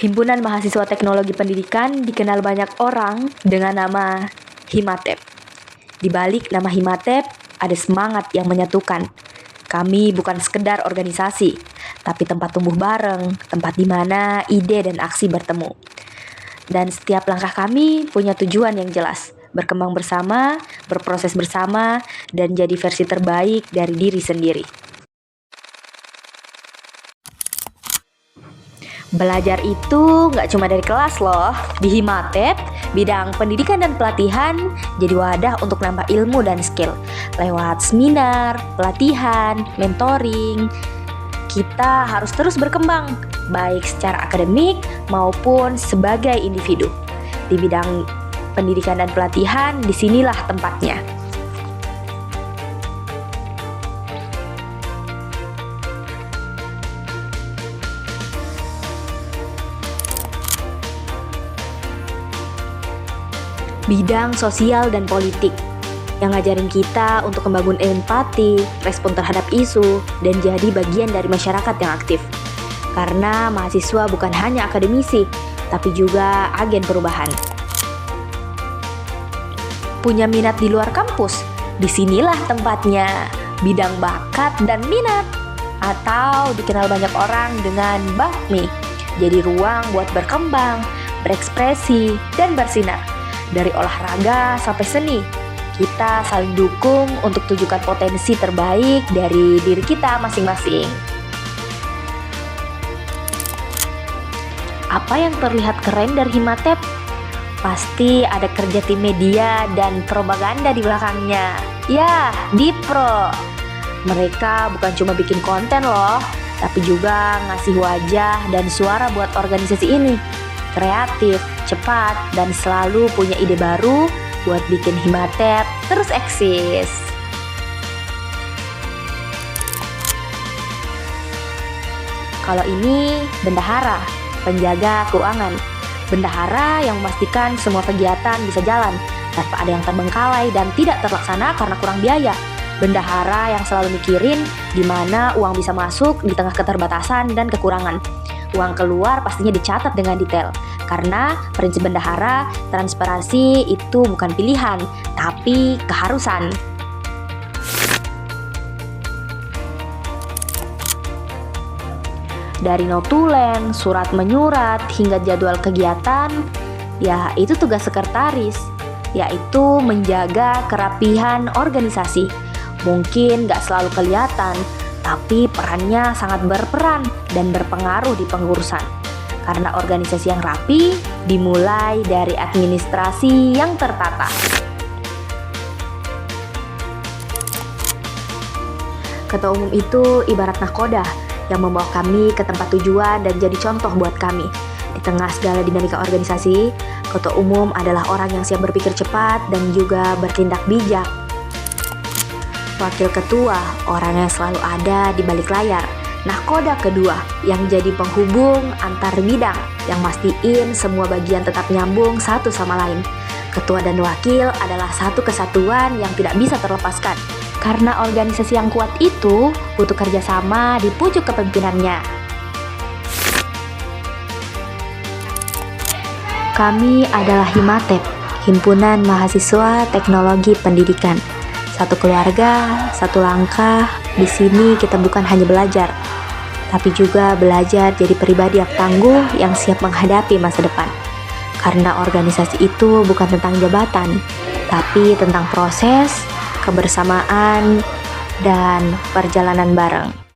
Himpunan Mahasiswa Teknologi Pendidikan dikenal banyak orang dengan nama Himatep. Di balik nama Himatep, ada semangat yang menyatukan. Kami bukan sekedar organisasi, tapi tempat tumbuh bareng, tempat di mana ide dan aksi bertemu. Dan setiap langkah kami punya tujuan yang jelas, berkembang bersama, berproses bersama, dan jadi versi terbaik dari diri sendiri. Belajar itu nggak cuma dari kelas loh. Di Himatep, bidang pendidikan dan pelatihan jadi wadah untuk nambah ilmu dan skill. Lewat seminar, pelatihan, mentoring, kita harus terus berkembang, baik secara akademik maupun sebagai individu. Di bidang pendidikan dan pelatihan, disinilah tempatnya. Bidang sosial dan politik yang ngajarin kita untuk membangun empati, respon terhadap isu, dan jadi bagian dari masyarakat yang aktif. Karena mahasiswa bukan hanya akademisi, tapi juga agen perubahan. Punya minat di luar kampus? Disinilah tempatnya. Bidang bakat dan minat, atau dikenal banyak orang dengan BAKMI, jadi ruang buat berkembang, berekspresi, dan bersinar. Dari olahraga sampai seni, kita saling dukung untuk tunjukkan potensi terbaik dari diri kita masing-masing. Apa yang terlihat keren dari Himatep? Pasti ada kerja tim media dan propaganda di belakangnya. Ya, Dipro. Mereka bukan cuma bikin konten loh, tapi juga ngasih wajah dan suara buat organisasi ini. Kreatif, cepat, dan selalu punya ide baru buat bikin Himatep terus eksis. Kalau ini bendahara, penjaga keuangan. Bendahara yang memastikan semua kegiatan bisa jalan tanpa ada yang terbengkalai dan tidak terlaksana karena kurang biaya. Bendahara yang selalu mikirin di mana uang bisa masuk di tengah keterbatasan dan kekurangan. Uang keluar pastinya dicatat dengan detail, karena prinsip bendahara, transparansi itu bukan pilihan, tapi keharusan. Dari notulen, surat menyurat, hingga jadwal kegiatan, ya itu tugas sekretaris, yaitu menjaga kerapihan organisasi. Mungkin gak selalu kelihatan, tapi perannya sangat berperan dan berpengaruh di pengurusan. Karena organisasi yang rapi dimulai dari administrasi yang tertata. Ketua umum itu ibarat nahkoda yang membawa kami ke tempat tujuan dan jadi contoh buat kami. Di tengah segala dinamika organisasi, ketua umum adalah orang yang siap berpikir cepat dan juga bertindak bijak. Wakil ketua, orang yang selalu ada di balik layar. Nahkoda kedua, yang jadi penghubung antar bidang, yang mastiin semua bagian tetap nyambung satu sama lain. Ketua dan wakil adalah satu kesatuan yang tidak bisa terlepaskan. Karena organisasi yang kuat itu butuh kerjasama di pucuk kepemimpinannya. Kami adalah Himatep, Himpunan Mahasiswa Teknologi Pendidikan. Satu keluarga, satu langkah. Di sini kita bukan hanya belajar, tapi juga belajar jadi pribadi yang tangguh yang siap menghadapi masa depan. Karena organisasi itu bukan tentang jabatan, tapi tentang proses, kebersamaan, dan perjalanan bareng.